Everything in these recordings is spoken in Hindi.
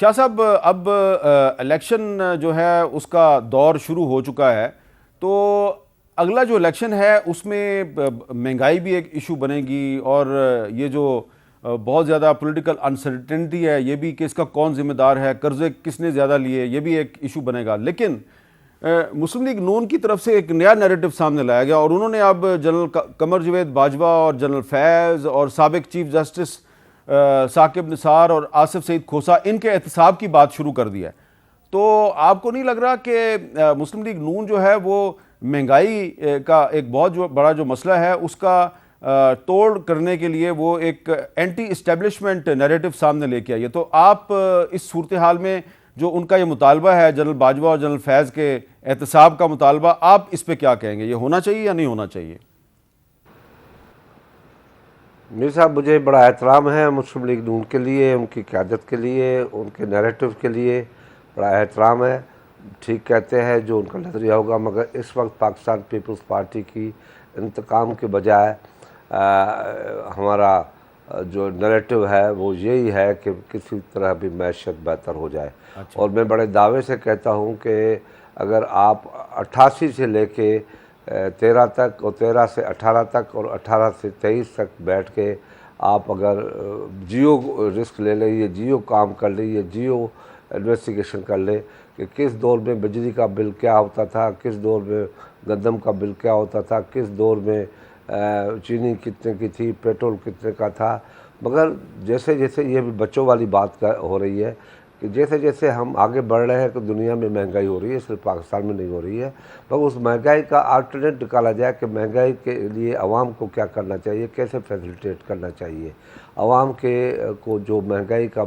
शाह साहब, अब इलेक्शन जो है उसका दौर शुरू हो चुका है, तो अगला जो इलेक्शन है उसमें महंगाई भी एक इशू बनेगी और ये जो बहुत ज़्यादा पॉलिटिकल अनसर्टेनिटी है ये भी कि इसका कौन जिम्मेदार है, कर्जे किसने ज़्यादा लिए, ये भी एक इशू बनेगा। लेकिन मुस्लिम लीग नून की तरफ से एक नया नैरेटिव सामने लाया गया और उन्होंने अब जनरल कमर जवेद बाजवा और जनरल फैज़ और साबिक चीफ जस्टिस साकिब निसार और आसिफ सईद खोसा इनके एहतसाब की बात शुरू कर दी है। तो आपको नहीं लग रहा कि मुस्लिम लीग नून जो है वो महंगाई का एक बहुत जो बड़ा जो मसला है उसका तोड़ करने के लिए वो एक एंटी इस्टेब्लिशमेंट नैरेटिव सामने लेके आई है? तो आप इस सूरत हाल में जो उनका ये मुतालबा है जनरल बाजवा और जनरल फैज़ के एहतसाब का मुतालबा, आप इस पर क्या कहेंगे? ये होना चाहिए या नहीं होना चाहिए? मीर साहब, मुझे बड़ा एहतराम है मुस्लिम लीग नून के लिए, उनकी क़यादत के लिए, उनके नैरेटिव के लिए बड़ा एहतराम है। ठीक कहते हैं जो उनका नज़रिया होगा, मगर इस वक्त पाकिस्तान पीपल्स पार्टी की इंतकाम के बजाय हमारा जो नैरेटिव है वो यही है कि किसी तरह भी मैशत बेहतर हो जाए। अच्छा। और मैं बड़े दावे से कहता हूँ कि अगर आप 88 से लेके 13 तक और 13 से 18 तक और 18 से 23 तक बैठ के आप अगर जियो रिस्क ले लें, ये जियो काम कर ले, ये जियो इन्वेस्टिगेशन कर ले कि किस दौर में बिजली का बिल क्या होता था, किस दौर में गंदम का बिल क्या होता था, किस दौर में चीनी कितने की थी, पेट्रोल कितने का था। मगर जैसे जैसे ये भी बच्चों वाली बात हो रही है कि जैसे जैसे हम आगे बढ़ रहे हैं तो दुनिया में महंगाई हो रही है, सिर्फ पाकिस्तान में नहीं हो रही है। मगर उस महंगाई का अल्टरनेट निकाला जाए कि महंगाई के लिए आवाम को क्या करना चाहिए, कैसे फैसिलिटेट करना चाहिए, आवाम के को जो महंगाई का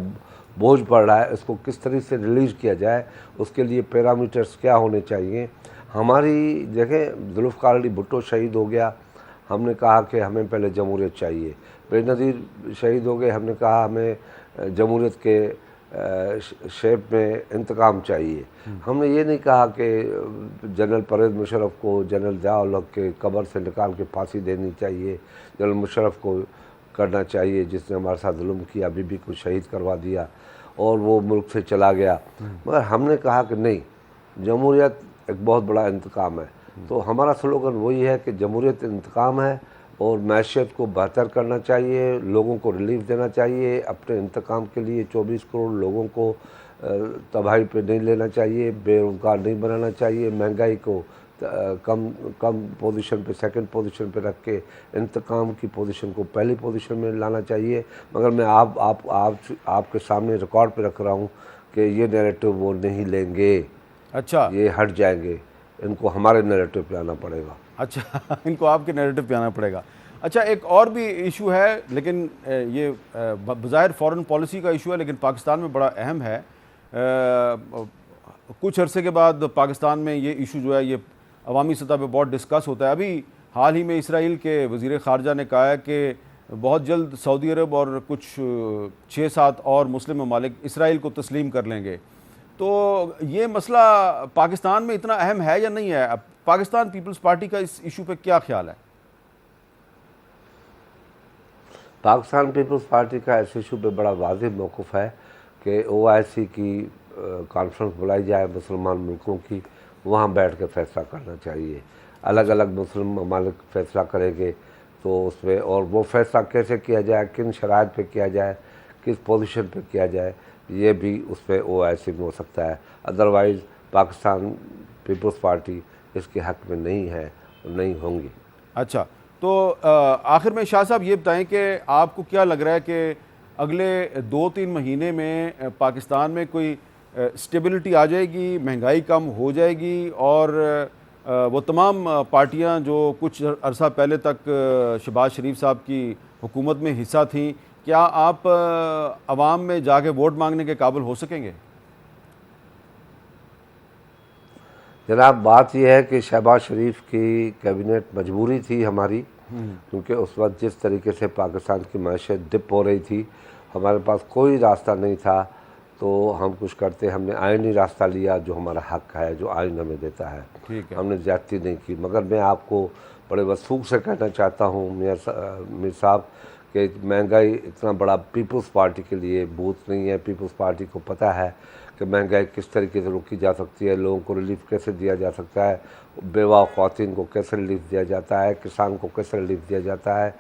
बोझ पड़ रहा है इसको किस तरह से रिलीज़ किया जाए, उसके लिए पैरामीटर्स क्या होने चाहिए। हमारी जगह जुल्फ़िकार अली भुट्टो शहीद हो गया, हमने कहा कि हमें पहले जमहूरियत चाहिए। बेनज़ीर शहीद हो गए, हमने कहा हमें जमहूरियत के शेप में इंतकाम चाहिए। हमने ये नहीं कहा कि जनरल परवेज़ मुशर्रफ को जनरल ज़िया-उल हक़ के कब्र से निकाल के फांसी देनी चाहिए, जनरल मुशर्रफ को करना चाहिए जिसने हमारे साथ जुल्म किया, बीबी को शहीद करवा दिया और वो मुल्क से चला गया। मगर हमने कहा कि नहीं, जमहूरियत एक बहुत बड़ा इंतकाम है। तो हमारा स्लोगन वही है कि जमहूरियत इंतकाम है और मैशियत को बेहतर करना चाहिए, लोगों को रिलीफ देना चाहिए। अपने इंतकाम के लिए 24 करोड़ लोगों को तबाही पे नहीं लेना चाहिए, बेरोज़गार नहीं बनाना चाहिए, महंगाई को कम पोजीशन पे, सेकंड पोजीशन पे रख के इंतकाम की पोजीशन को पहली पोजीशन में लाना चाहिए। मगर मैं आपके सामने रिकॉर्ड पे रख रहा हूँ कि ये नैरेटिव वो नहीं लेंगे। अच्छा, ये हट जाएंगे, इनको हमारे नैरेटिव पे आना पड़ेगा। अच्छा इनको आपके नैरेटिव पे आना पड़ेगा। अच्छा, एक और भी इशू है, लेकिन ये बज़ाहिर फॉरेन पॉलिसी का इशू है लेकिन पाकिस्तान में बड़ा अहम है। कुछ अरसे के बाद पाकिस्तान में ये इशू जो है ये अवामी सतह पे बहुत डिस्कस होता है। अभी हाल ही में इसराइल के वज़ीर ख़ारजा ने कहा है कि बहुत जल्द सऊदी अरब और कुछ 6-7 और मुस्लिम ममालिक इसराइल को तस्लीम कर लेंगे। तो ये मसला पाकिस्तान में इतना अहम है या नहीं है? अब पाकिस्तान पीपल्स पार्टी का इस इशू पे क्या ख्याल है? पाकिस्तान पीपल्स पार्टी का इस इशू पे बड़ा वाज़ेह मौक़िफ़ है कि OIC की कॉन्फ्रेंस बुलाई जाए मुसलमान मुल्कों की, वहाँ बैठ के फ़ैसला करना चाहिए। अलग अलग मुस्लिम ममालिक फ़ैसला करेंगे तो उसमें, और वो फ़ैसला कैसे किया जाए, किन शराइत पे किया जाए, किस पोजीशन पे किया जाए, ये भी उस पर OIC में हो सकता है। अदरवाइज़ पाकिस्तान पीपल्स पार्टी इसके हक़ में नहीं है और नहीं होंगी। अच्छा, तो आखिर में शाह साहब ये बताएं कि आपको क्या लग रहा है कि अगले 2-3 महीने में पाकिस्तान में कोई स्टेबिलिटी आ जाएगी, महंगाई कम हो जाएगी और वो तमाम पार्टियां जो कुछ अरसा पहले तक शहबाज शरीफ साहब की हुकूमत में हिस्सा थीं, क्या आप अवाम में जाके वोट मांगने के काबिल हो सकेंगे? जनाब, बात यह है कि शहबाज शरीफ की कैबिनेट मजबूरी थी हमारी, क्योंकि उस वक्त जिस तरीके से पाकिस्तान की मैशत डिप हो रही थी, हमारे पास कोई रास्ता नहीं था, तो हम कुछ करते, हमने आइनी रास्ता लिया जो हमारा हक़ है, जो आइन हमें देता है। ठीक है। हमने ज़्यादती नहीं की। मगर मैं आपको बड़े वसूख से कहना चाहता हूँ मीर साहब कि महंगाई इतना बड़ा पीपल्स पार्टी के लिए बूथ नहीं है। पीपल्स पार्टी को पता है कि महंगाई किस तरीके से रोकी जा सकती है, लोगों को रिलीफ कैसे दिया जा सकता है, बेवा ख़वातीन को कैसे रिलीफ दिया जाता है, किसान को कैसे रिलीफ दिया जाता है,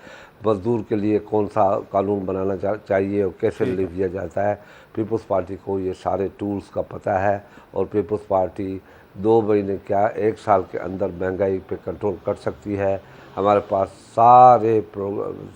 मजदूर के लिए कौन सा कानून बनाना चाहिए और कैसे रिलीफ दिया जाता है। पीपल्स पार्टी को ये सारे टूल्स का पता है और पीपल्स पार्टी 2 महीने क्या 1 साल के अंदर महंगाई पे कंट्रोल कर सकती है। हमारे पास सारे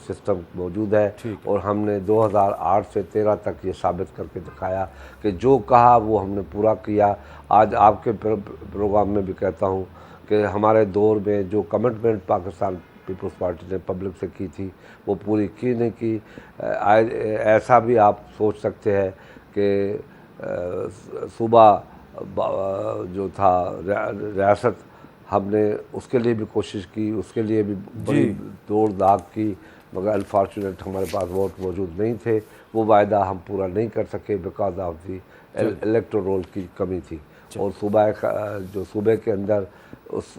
सिस्टम मौजूद है और हमने 2008 से 13 तक ये साबित करके दिखाया कि जो कहा वो हमने पूरा किया। आज आपके प्रोग्राम में भी कहता हूँ कि हमारे दौर में जो कमिटमेंट पाकिस्तान पीपल्स पार्टी ने पब्लिक से की थी वो पूरी की नहीं की। ऐसा भी आप सोच सकते हैं कि सूबा जो था रियासत, हमने उसके लिए भी कोशिश की, उसके लिए भी बड़ी दौड़ दाग की, मगर अनफॉर्चुनेट हमारे पास वोट मौजूद नहीं थे। वो वायदा हम पूरा नहीं कर सके because of the electoral roll की कमी थी। और सूबे के अंदर उस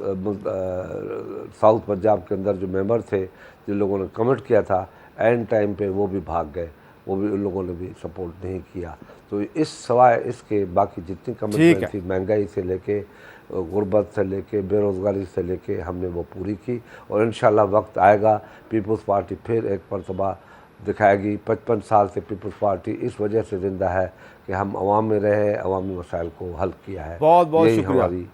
साउथ पंजाब के अंदर जो मेंबर थे जिन लोगों ने कमिट किया था, एंड टाइम पे वो भी भाग गए, वो भी उन लोगों ने भी सपोर्ट नहीं किया। तो इस सवाए इसके बाकी जितनी कमिटमेंट थी महंगाई से लेके, गुर्बत से लेके, बेरोज़गारी से लेके, हमने वो पूरी की। और इंशाल्लाह वक्त आएगा पीपल्स पार्टी फिर एक मरतबा दिखाएगी। 55 साल से पीपल्स पार्टी इस वजह से ज़िंदा है कि हम अवाम में रहे, अवामी मसाइल को हल किया है। बहुत बहुत यही शुक्रिया। हमारी